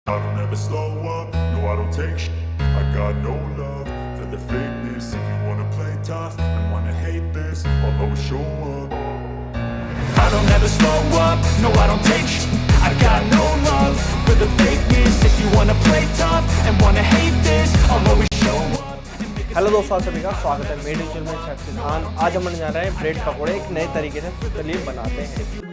I don't ever slow up, no I don't take shit. I got no love for the fakeness. If you wanna play tough and wanna hate this, I'll always show up. I don't ever slow up, no I don't take shit. I got no love for the fakeness. If you wanna play tough and wanna hate this, I'll always show up. Hello दोस्तों, सभी का स्वागत है मेरे channel में सिद्धांत। आज हम बनने जा रहे हैं ब्रेड पकौड़े एक नए तरीके से। चलिए बनाते हैं।